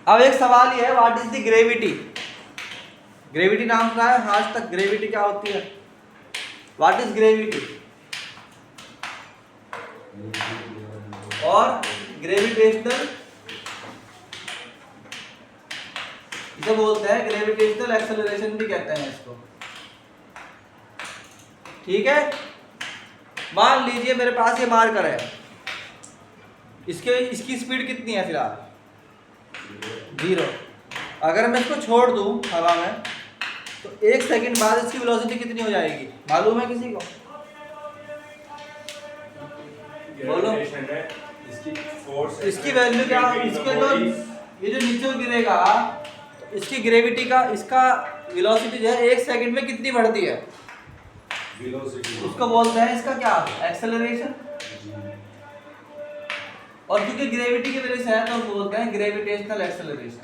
अब एक सवाल ये है, what is the gravity. Gravity नाम सुना है आज तक? ग्रेविटी क्या होती है? What is gravity? और ग्रेविटेशनल, इसे बोलते हैं ग्रेविटेशनल एक्सेलरेशन भी कहते हैं इसको। ठीक है, मान लीजिए मेरे पास ये मार्कर है, इसकी स्पीड कितनी है फिलहाल? 0। अगर मैं इसको छोड़ दूं हवा में तो 1 सेकंड बाद इसकी वेलोसिटी कितनी हो जाएगी, मालूम है किसी को? बोलो। इसकी वैल्यू क्या? इसके तो ये जो नीचे गिरेगा इसकी ग्रेविटी का, इसका वेलोसिटी जो है 1 सेकंड में कितनी बढ़ती है? वेलोसिटी। उसको बोलते हैं इसका क्या? एक्सेलरेशन। और क्योंकि ग्रेविटी की वजह से है तो बोलते हैं ग्रेविटेशनल एक्सेलरेशन।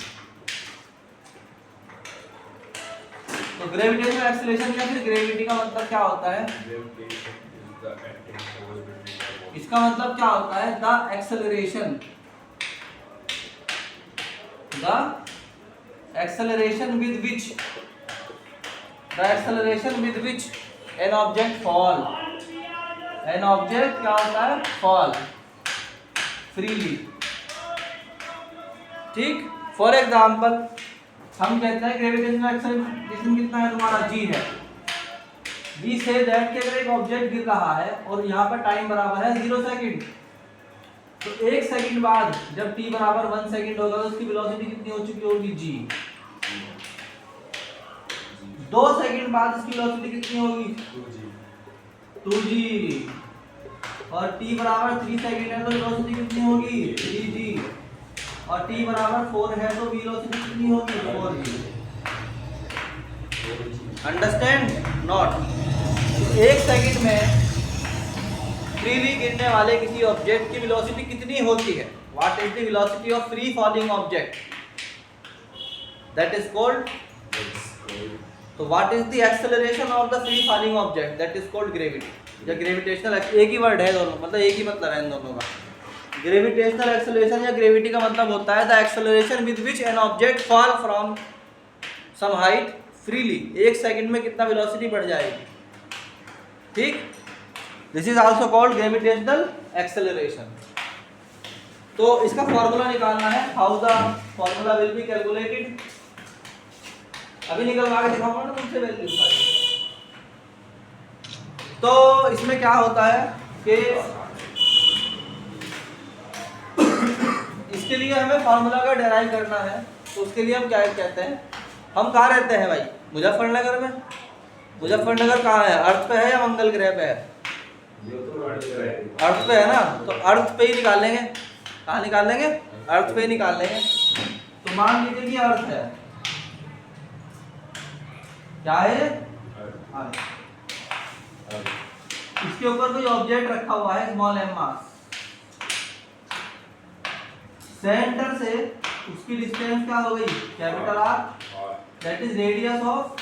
तो ग्रेविटेशनल एक्सेलरेशन या फिर ग्रेविटी का मतलब क्या होता है? इसका मतलब क्या होता है? The acceleration with which an object fall, an object क्या होता है? fall freely। ठीक, फॉर एग्जाम्पल हम कहते हैं ग्रेविटेशनल एक्सेलरेशन कितना है तुम्हारा? g है। वी से दैट कि अगर एक ऑब्जेक्ट गिर रहा है और यहाँ पर टाइम बराबर है 0 सेकंड, तो 1 सेकंड बाद जब t बराबर 1 सेकंड होगा तो उसकी वेलोसिटी कितनी हो चुकी होगी? g। 2 सेकंड बाद इसकी वेलोसिटी कितनी होगी? 2g। और t बराबर 3 सेकंड है तो वेलोसिटी कितनी होगी? 3g। और t बराबर 4 है तो वेलोसिटी कितनी होगी? 4g। Understand not? 1 सेकंड में फ्रीली गिरने वाले किसी ऑब्जेक्ट की वेलोसिटी कितनी होती है? What is the velocity of free falling object? That is called. तो what is the acceleration of the free falling object? That is called gravity या ग्रेविटेशनल। एक ही वर्ड है दोनों, मतलब एक ही मतलब है इन दोनों का। ग्रेविटेशनल एक्सेलरेशन या ग्रेविटी का मतलब होता है the acceleration with which an object fall from some height freely. 1 second में कितना वेलोसिटी बढ़ जाएगी। ठीक, this is also called gravitational acceleration. तो इसका फॉर्मूला निकालना है। How the formula will be calculated? अभी निकलवा के दिखाऊंगा ना तुमसे वैल्यू सारी। तो इसमें क्या होता है कि इसके लिए हमें फार्मूला का डेराइव करना है। तो उसके लिए हम क्या कहते हैं? हम कहाँ रहते हैं भाई? मुजफ्फरनगर में। मुजफ्फरनगर कहाँ है? अर्थ पे है या मंगल ग्रह पे है? अर्थ पे है ना, तो अर्थ पे ही निकाल लेंगे। कहाँ निकाल लेंगे? अर्थ पे ही निकाल लेंगे। तो मान लीजिए कि अर्थ है, क्या है? अर्थ। इसके ऊपर कोई ऑब्जेक्ट रखा हुआ है स्मॉल m मास। सेंटर से उसकी डिस्टेंस क्या हो गई? Capital R। That is radius of,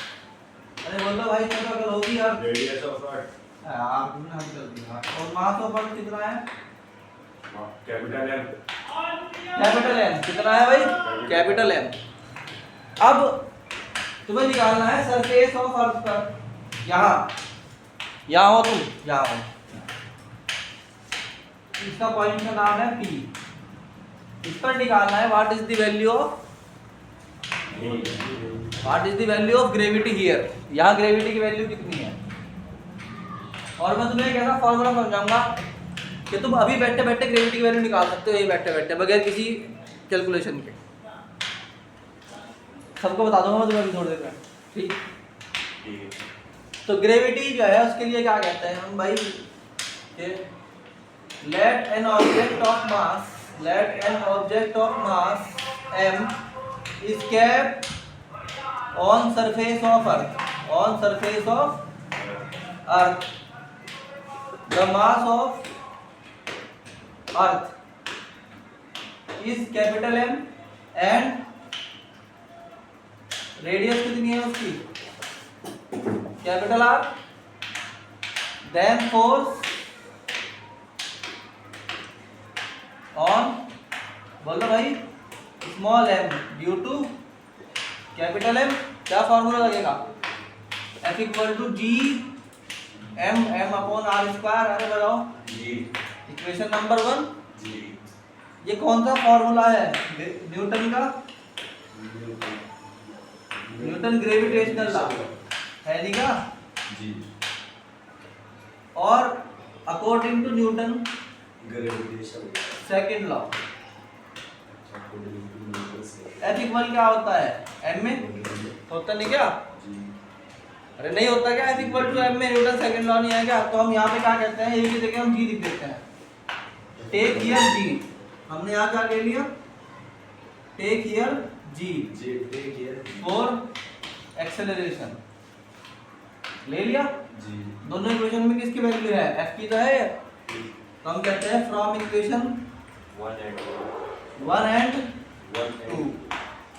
अरे बोलो भाई क्या अगर होगी यार? Radius of earth. आप तुमने हम कर दिया। और मास ऑफ अर्थ कितना है? Capital M। कैपिटल M कितना है भाई? Capital M। अब तुम्हें निकालना है सरफेस ऑफ अर्थ पर। यहाँ हो तुम, यहाँ हो। इसका पॉइंट का नाम है P। इस पर निकालना है what is the value of, what is the value of gravity here. यहाँ ग्रेविटी की वैल्यू कितनी है? और मैं तुम्हें एक ऐसा फॉर्मूला समझाऊंगा कि तुम अभी बैठे बैठे ग्रेविटी की वैल्यू निकाल सकते हो, ये बैठे बैठे बगैर किसी कैलकुलेशन के। सबको बता दूंगा मैं तुम्हें अभी थोड़ी देर में। ठीक। तो ग्रेविटी जो है उसके लिए क्या कहते हैं हम भाई? Let an object of mass m is kept on surface of earth, the mass of earth is capital M and radius कितनी है उसकी? Capital R। then force on, बोलो भाई, small M due to capital M, क्या formula लगेगा? F equal to G M M upon R square. अरे बताओ जी। Equation number 1 जी। ये कौन सा फॉर्मूला है? न्यूटन का, न्यूटन ग्रेविटेशनल लॉ है नहीं का? जी। और according to Newton gravitation second law F equal क्या होता है? m में होता नहीं क्या? जी। अरे नहीं होता क्या? F इक्वल टू m में न्यूटन सेकंड लॉ नहीं है क्या? तो हम यहाँ पे क्या कहते हैं, एक ही जगह हम g लिख देते हैं। टेक हियर g, हमने यहाँ क्या ले लिया? टेक हियर g जी। टेक हियर फॉर एक्सेलरेशन ले लिया। जी। दोनों इक्वेशन में किसकी वैल्यू है? f की तो है, तो हम कहते हैं from equation 1 and 2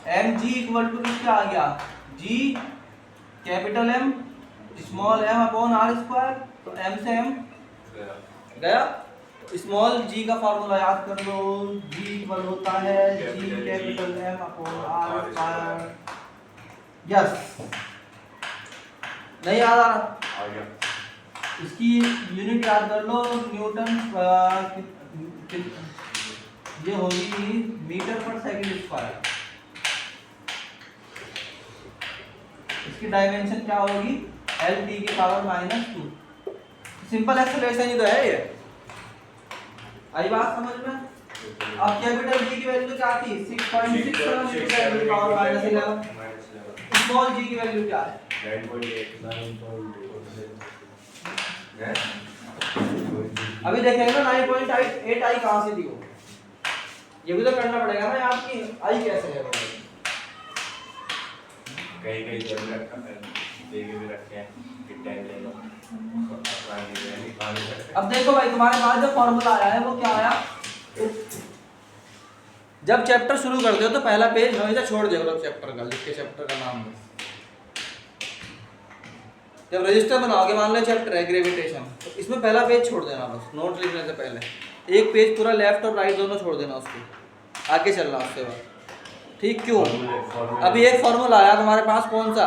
M G equal to किसका आ गया? G capital M small M upon R square. तो एम से एम गया। स्मॉल जी का फॉर्मूला याद कर लो, जी इक्वल होता है G capital M upon R square. Yes, नहीं याद आ रहा? आ गया। इसकी यूनिट याद कर लो, न्यूटन ये होगी मीटर पर सेकंड स्क्वायर। इसकी डायमेंशन क्या होगी? एल टी की पावर -2। सिंपल एक्सेलरेशन ही तो है ये। आई बात समझ में? अब कैपिटल जी की वैल्यू क्या थी? 6.67 × 10 की पावर -11। स्मॉल जी की वैल्यू क्या है? 9.8 अभी देखेंगे ना 9.8 आई कहां से दी हो, ये भी तो करना पड़ेगा ना। आपकी आई कैसे है? कहीं कहीं जब रखा है, देखे भी रखे हैं कि 10 ले लो। अब देखो भाई, तुम्हारे पास जो फॉर्मूला आया है वो क्या आया? जब चैप्टर शुरू करते हो तो पहला पेज हमेशा छोड़ दे करो चैप्टर का, लिख के चैप्टर का नाम बस। जब रजिस्टर बनाओगे, मान लो चैप्टर है ग्रेविटेशन, तो इसमें पहला पेज छोड़ देना बस, नोट लिखने से पहले एक पेज पूरा लेफ्ट और राइट दोनों छोड़ देना, उसके आगे चलना उसके बाद। ठीक क्यों? अभी एक फॉर्मूला आया तुम्हारे पास, कौन सा?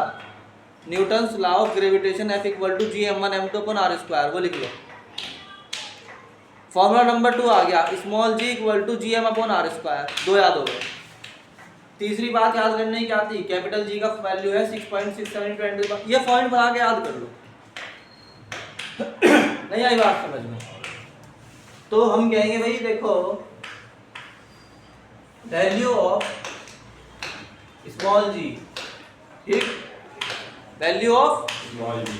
Newton's law of gravitation F equal to G m1 m2 upon r square, वो लिख लो। फॉर्मूला नंबर 2 आ गया, small g equal to Gm upon r square. दो याद हो गए। तीसरी बात याद करने की क्या थी? कैपिटल जी का वैल्यू है 6.67 × 10। ये पॉइंट बना के याद कर लो। नहीं आई बात समझ में? तो हम कहेंगे भाई देखो, वैल्यू ऑफ स्मॉल जी, ठीक, वैल्यू ऑफ स्मॉल जी,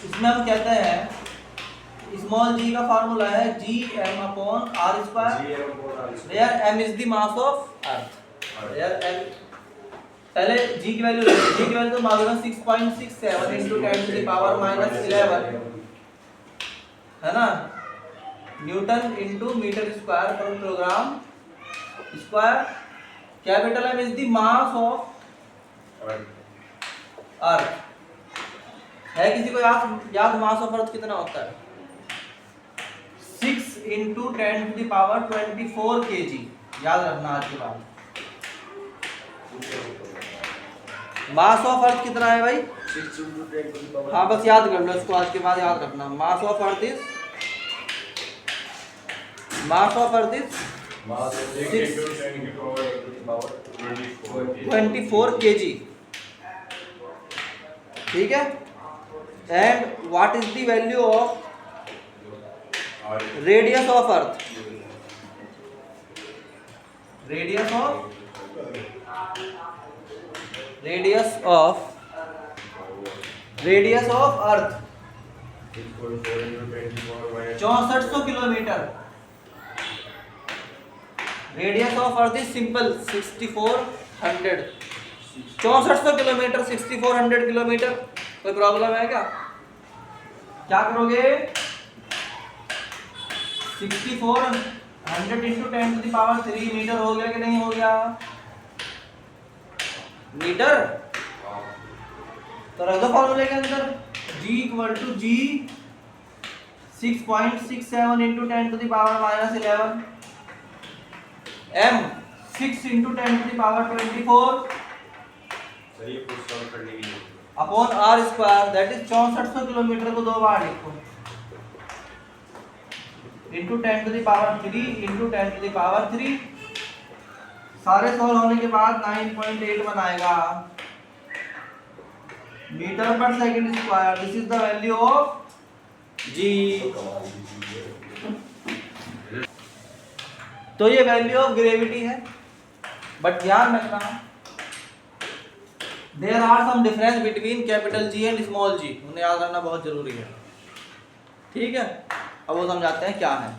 इसमें हम कहते हैं स्मॉल जी का फॉर्मूला है Gm upon R square, where m is the mass of earth. यार पहले g की वैल्यू, g की वैल्यू तो मालूम है 6.67 × 10 टू द पावर -11 है ना, न्यूटन इनटू मीटर स्क्वायर पर kilogram square. Capital M is the mass of अर्थ। है किसी को याद मास ऑफ अर्थ कितना होता है? 6 × 10 टू द पावर 24 kg। याद रखना आज के बाद। मास ऑफ अर्थ कितना है भाई? 6 × 10 टू द पावर। हाँ बस याद कर लो इसको, आज के बाद याद रखना। मास ऑफ अर्थ इज 24 kg, ठीक है। And what is the value of radius of earth? Radius of earth 6400 kilometre. Radius of earth is simple 6400। 6400 kilometre, 6400 kilometre. कोई प्रॉब्लम है क्या? क्या करोगे? 6400 × 10 टू द पावर 3 मीटर हो गया कि नहीं हो गया? मीटर। तो रख दो फॉर्मूले के अंदर, G equal to G 6.67 × 10 to the power -11, M 6 into 10 to the power 24 sir ये पुट सॉल्व करने की जरूरत upon R square, that is 6400 kilometre को 2 बार लिखो, into 10 to the power 3 into 10 to the power 3, सारे सॉल्व होने के बाद 9.81 आएगा मीटर पर second square. This is the value of G. तो ये वैल्यू ऑफ ग्रेविटी है, बट ध्यान रखना there are some difference between capital G and small G, उन्हें याद रखना बहुत जरूरी है। ठीक है, अब वो समझाते हैं क्या है।